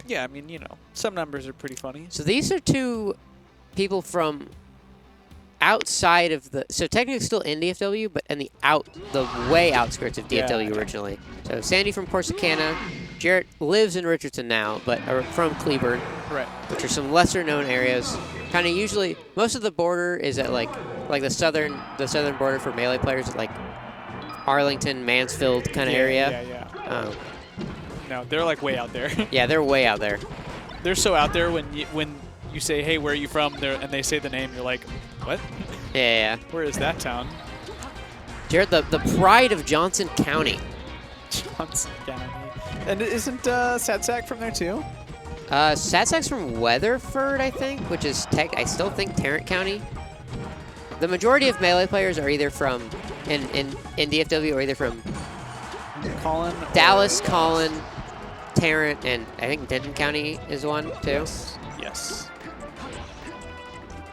Yeah, I mean, you know, some numbers are pretty funny. So these are two people from outside of the, so technically still in DFW, but in the way outskirts of DFW originally. So Sandy from Corsicana, Jarrett lives in Richardson now, but are from Cleburne, right? Which are some lesser known areas. Kind of usually, most of the border is at like the southern border for Melee players, at like Arlington, Mansfield kind of area. Yeah. No, they're like way out there. Yeah, they're way out there. They're so out there when you say, hey, where are you from? And they say the name, you're like, what? Yeah. Where is that town? Jared, the pride of Johnson County. Johnson County. And isn't Satsack from there too? Satsack's from Weatherford, I think, which is I still think Tarrant County. The majority of Melee players are either from in DFW or either from Dallas, Collin, Tarrant, and I think Denton County is one too. Yes.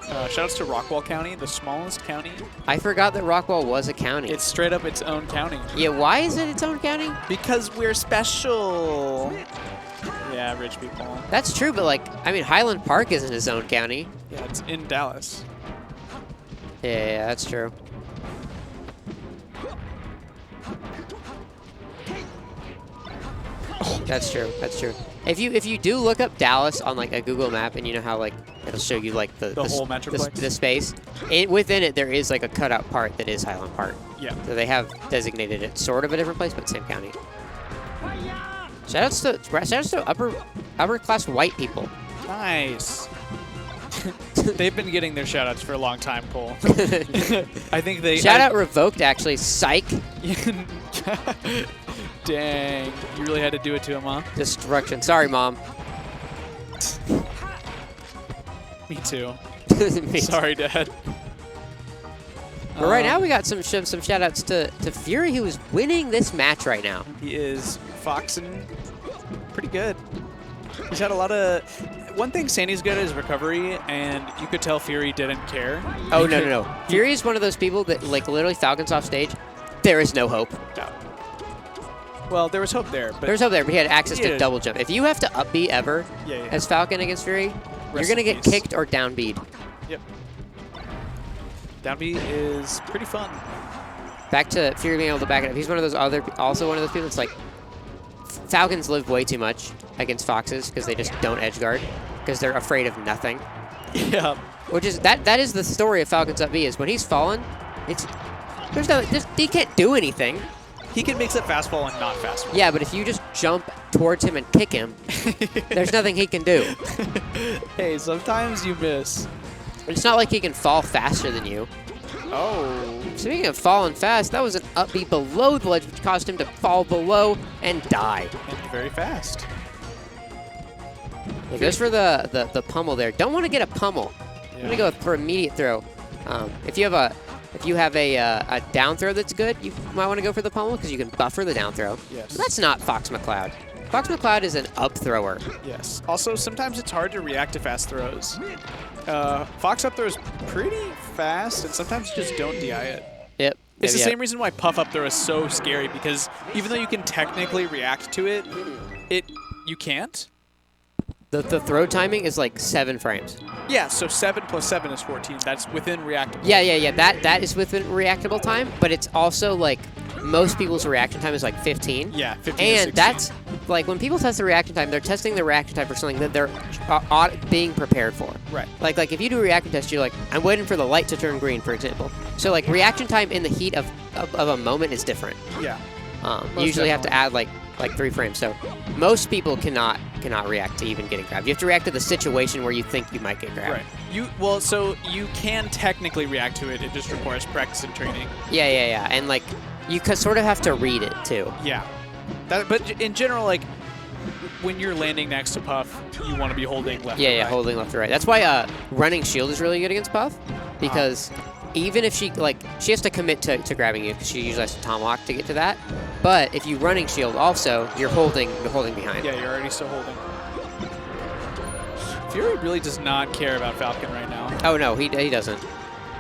Shoutouts to Rockwall County, the smallest county. I forgot that Rockwall was a county. It's straight up its own county. Yeah, why is it its own county? Because we're special. Yeah, rich people. That's true, but like, I mean, Highland Park isn't its own county. Yeah, it's in Dallas. Yeah, that's true. That's true. That's true. If you do look up Dallas on like a Google map, and you know how like it'll show you like the whole metroplex, the space, within it there is like a cutout part that is Highland Park. Yeah. So they have designated it sort of a different place, but same county. Shoutouts to upper class white people. Nice. They've been getting their shoutouts for a long time, Cole. I think they Shoutout revoked actually. Psych. Dang, you really had to do it to him, huh? Destruction. Sorry, Mom. Me too. Me Sorry, Dad. But right now we got some shout-outs to Fury, who is winning this match right now. He is foxing pretty good. He's had a lot of... One thing Sandy's good at is recovery, and you could tell Fury didn't care. Oh, no. Fury is one of those people that, like, literally Falcon's off stage. There is no hope. No. Well, there was hope there. But there was hope there, but he had access to double jump. If you have to up B ever as Falcon against Fury, you're going to get kicked or down B'd. Yep. Down B is pretty fun. Back to Fury being able to back it up. He's also one of those people that's like, Falcons live way too much against Foxes because they just don't edge guard because they're afraid of nothing. Yeah. Which is, that is the story of Falcons up B, is when he's fallen, he can't do anything. He can mix up fastball and not fastball. Yeah, but if you just jump towards him and kick him, there's nothing he can do. Hey, sometimes you miss. It's not like he can fall faster than you. Oh. Speaking of falling fast, that was an up B below the ledge, which caused him to fall below and die. And very fast. He goes for the pummel there. Don't want to get a pummel. I'm going to go for immediate throw. If you have a down throw that's good, you might want to go for the pummel because you can buffer the down throw. Yes. But that's not Fox McCloud. Fox McCloud is an up thrower. Yes. Also, sometimes it's hard to react to fast throws. Fox up throw is pretty fast, and sometimes you just don't DI it. Yep. It's the same reason why puff up throw is so scary, because even though you can technically react to it, you can't. The throw timing is like 7 frames. Yeah, so 7 plus 7 is 14. That's within reactable. Yeah. That is within reactable time, but it's also like most people's reaction time is like 15. Yeah, 15 and that's like when people test the reaction time, they're testing the reaction time for something that they're being prepared for. Right. Like if you do a reaction test, you're like, I'm waiting for the light to turn green, for example. So like reaction time in the heat of a moment is different. Yeah. You usually have to add like 3 frames. So most people cannot react to even getting grabbed. You have to react to the situation where you think you might get grabbed. Right. So you can technically react to it. It just requires practice and training. Yeah. And like you sort of have to read it too. Yeah. But in general, like when you're landing next to Puff, you want to be holding left. Yeah, holding left to right. That's why running shield is really good against Puff, because even if she has to commit to grabbing you, because she usually has to tomahawk to get to that. But if you running shield, also you're holding behind. Yeah, you're already still holding. Fury really does not care about Falcon right now. Oh no, he doesn't.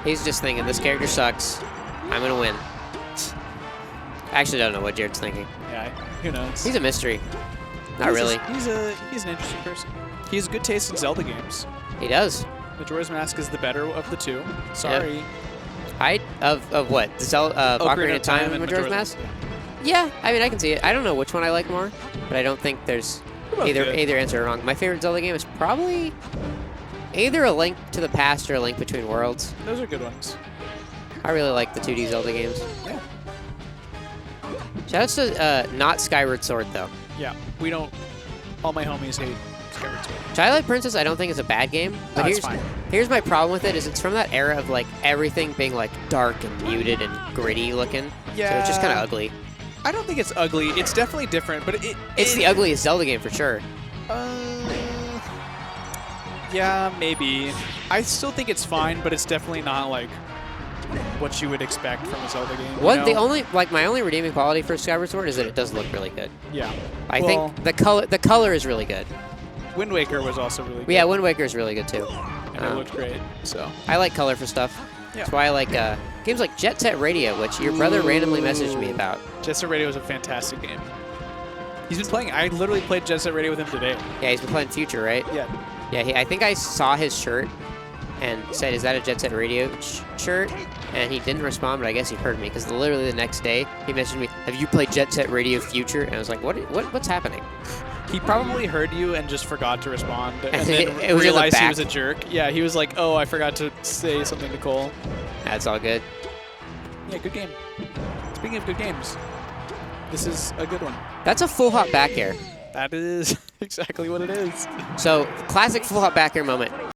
He's just thinking, this character sucks. I'm gonna win. I actually don't know what Jared's thinking. Yeah, who knows? He's a mystery. Not really. He's an interesting person. He has good taste in Zelda games. He does. Majora's Mask is the better of the two. Sorry. Of what? The Ocarina of Time and Majora's Mask? Yeah, I mean, I can see it. I don't know which one I like more, but I don't think there's either answer wrong. My favorite Zelda game is probably either A Link to the Past or A Link Between Worlds. Those are good ones. I really like the 2D Zelda games. Yeah. Shoutouts to not Skyward Sword, though. Yeah, we don't... All my homies hate Skyward Sword. Twilight Princess I don't think is a bad game, but here's my problem with it is it's from that era of like everything being like dark and muted and gritty looking. Yeah. So it's just kind of ugly. I don't think it's ugly. It's definitely different, but it's the ugliest Zelda game for sure. Yeah, maybe. I still think it's fine, but it's definitely not like what you would expect from a Zelda game. My only redeeming quality for Skyward Sword is that it does look really good. Yeah. I think the color is really good. Wind Waker was also really good. Yeah, Wind Waker is really good too. And it looked great. So I like color for stuff. Yeah. That's why I like games like Jet Set Radio, which your brother randomly messaged me about. Jet Set Radio is a fantastic game. He's been playing. I literally played Jet Set Radio with him today. Yeah, he's been playing Future, right? Yeah. Yeah, I think I saw his shirt and said, "Is that a Jet Set Radio shirt?" And he didn't respond, but I guess he heard me because literally the next day he messaged me, "Have you played Jet Set Radio Future?" And I was like, "What's happening?" He probably heard you and just forgot to respond, and then it was realized he was a jerk. Yeah, he was like, "Oh, I forgot to say something to Cole." That's all good. Yeah, good game. Speaking of good games, this is a good one. That's a full hop back air. That is exactly what it is. So, classic full hop back air moment.